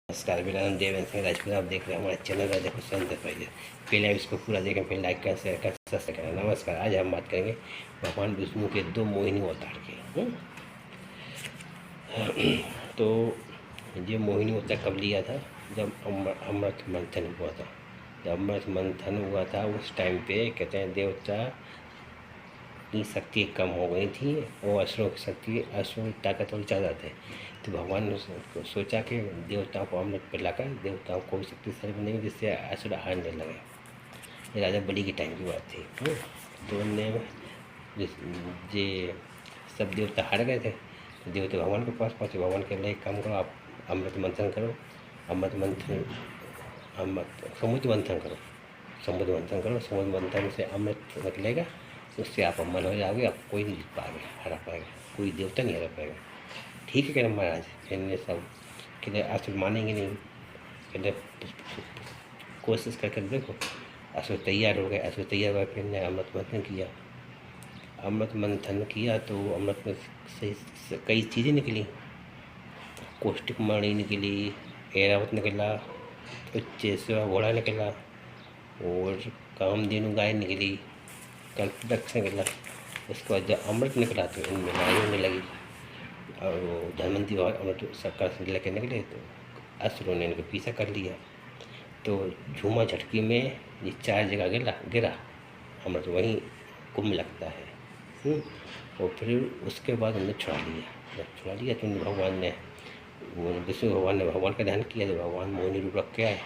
नमस्कार, मेरा नाम देवेंद्र सिंह राजपूत। आप देख रहे हैं हमारा चैनल राजा कुछ संत पहले। पहले आप इसको पूरा देखें, फिर लाइक कर, शेयर कर, सब्सक्राइब करें। नमस्कार, आज हम बात करेंगे भगवान विष्णु के 2 मोहिनी अवतार के। तो ये मोहिनी अवतार कब लिया था? जब अमृत मंथन हुआ था। जब अमृत मंथन हुआ था उस टाइम पे कहते हैं देवता की शक्ति कम हो गई थी और असुरों की शक्ति, असुर ताकतवर ज़्यादा थे। तो भगवान ने सोचा कि देवताओं को अमृत पिलाकर देवताओं को शक्तिशाली बनेंगे, जिससे असुर हारने लगे। ये राजा बलि के टाइम की बात थी। तो उनने ये सब देवता हार गए थे। तो देवता भगवान के पास पहुँचे। भगवान के लिए काम करो, आप अमृत मंथन करो, अमृत मंथन समुद्र मंथन करो, समुद्र मंथन करो। समुद्र मंथन से अमृत निकलेगा, उससे आप अमर हो जाओगे। आप कोई नहीं जीत पाएगा, हरा पाएगा, कोई देवता नहीं हरा पाएगा। ठीक है कहना महाराज। फिर सब कहते असुर मानेंगे नहीं, कहते कोशिश करके देखो। असुर तैयार हो गए। असुर तैयार हुआ, फिर ने अमृत मंथन किया। अमृत मंथन किया तो अमृत में सही कई चीज़ें निकली। कौष्टिक मणि निकली, ऐरावत निकला, उच्चेश्वर घोड़ा निकला, और कामधेनु गाय निकली, कल्पवृक्ष निकला। उसके बाद जब अमृत निकला तो इनमें लड़ाई होने लगी और वो धनवंती और अमृत सरकार से लेकर निकले। तो असुरों ने इनको पीछा कर लिया। तो झूमा झटकी में ये 4 जगह गिरा अमृत, वहीं कुंभ लगता है। और फिर उसके बाद उन्हें छुड़ा लिया। जब छुड़ा लिया तो भगवान ने, विष्णु भगवान ने भगवान का ध्यान किया। तो भगवान मोहिनी रूप रख के आए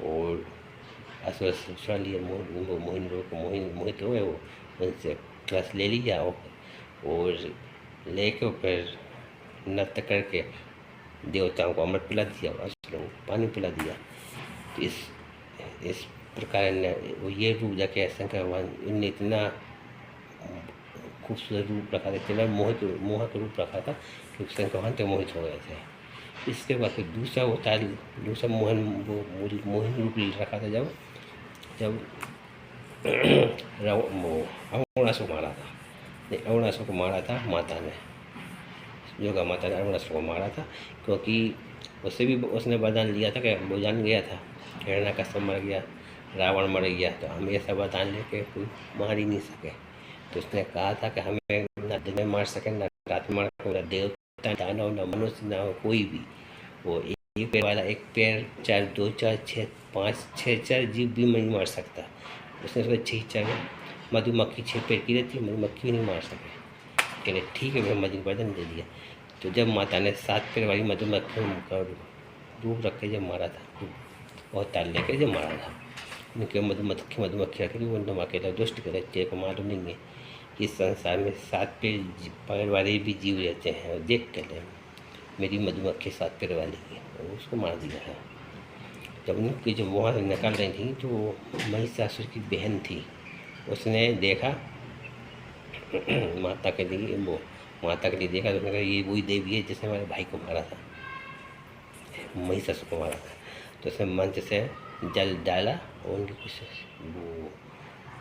और असुर से छुड़ा लिया। मोहिनी रूप मोहित हो गए। वो उनसे कलश ले लिया और लेके फिर नृत्य करके देवताओं को अमृत पिला दिया और असुरों को पानी पिला दिया। तो इस प्रकार ने वो ये रूप जाके शंकर भगवान इनने इतना खूबसूरत रूप रखा था, इतना मोहक रूप रखा था कि शंकर भगवान तक मोहित हो गए थे। इसके बाद फिर दूसरा अवतार, दूसरा मोहिनी रूप रखा था जब अरुणासुर को मारा था। अरुणासुर को मारा था माता ने, योगा माता ने अरुणासुर को मारा था। क्योंकि उससे भी उसने वरदान लिया था कि वो जान गया था हिरण्यकश्यप मर गया, रावण मर गया, तो हम ऐसा वरदान लेके कोई मार ही नहीं सके। तो उसने कहा था कि हमें न दिन में मार सके, न रात में मार सके, न देवता, दानव, न मनुष्य, न कोई भी। वो एक पैर वाला, एक पैर 4, 2, 4, 6, 5, 6 जीव भी नहीं मार सकता। उसने उसको 6 चार मधुमक्खी 6 पैर की रहती है, मधुमक्खी भी नहीं मार सके। कहले ठीक है, ब्रह्मा जी को वरदान दे दिया। तो जब माता ने 7 पैर वाली मधुमक्खी का रूप रख के जब मारा था, बहुत ताल लेकर जब मारा था, उनके मधुमक्खी रखी, वो अकेला दुष्ट करे। तेरे को मालूम नहीं है इस संसार में 7 पैर वाले भी जीव रहते हैं, और देख कर ले मेरी मधुमक्खी 7 पैर वाली है, और उसको मार दिया है। जब उनकी जब वहाँ से निकाल रही थी तो महिषासुर की बहन थी, उसने देखा माता के लिए देखा। तो उसने कहा ये वही देवी है जिसने हमारे भाई को मारा था, महिषासुर को मारा था। तो उसने मंच से जल डाला और उनकी कुछ वो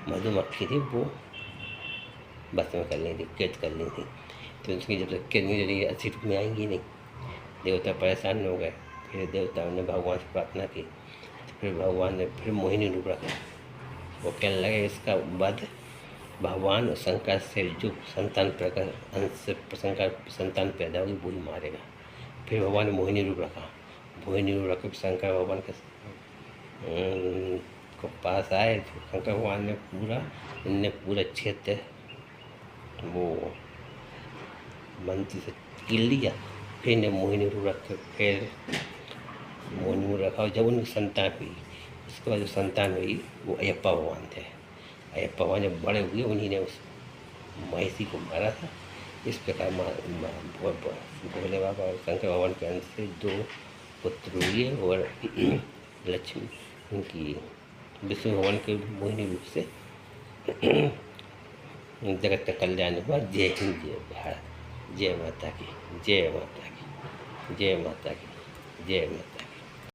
मधुमक्खी थी वो बस में कर ली थी, कैद कर ली थी। तो उसकी जब तक कैद नहीं रही, अच्छी रूप में आएंगी नहीं। देवता परेशान हो गए। फिर देवताओं ने भगवान से प्रार्थना की। फिर भगवान ने फिर मोहिनी रूप रखा। वो कहने लगे इसका वध भगवान शंकर से जो संतान प्रकार अंश शंकर संतान पैदा होगी वही मारेगा। फिर भगवान ने मोहिनी रूप रखा। मोहिनी रूप रख शंकर भगवान के को पास आए। तो शंकर भगवान ने पूरा क्षेत्र वो मंत्री से कील लिया। फिर ने मोहिनी रूप रख, फिर मोहिनी रूप रखा। और जब उनकी संतान हुई, उसके बाद जो संतान हुई वो अयप्पा भगवान थे। अयप्पा भगवान जब बड़े हुए उन्हीं ने उस महिषी को मारा था। इस प्रकार भोले बाबा और शंकर भगवान के अंश से 2 पुत्र हुए और लक्ष्मी उनकी विष्णु भगवान के मोहिनी रूप से जगत का कल्याण हुआ। जय हिंद, जय भारत, जय माता की, जय माता की, जय माता की, जय माता।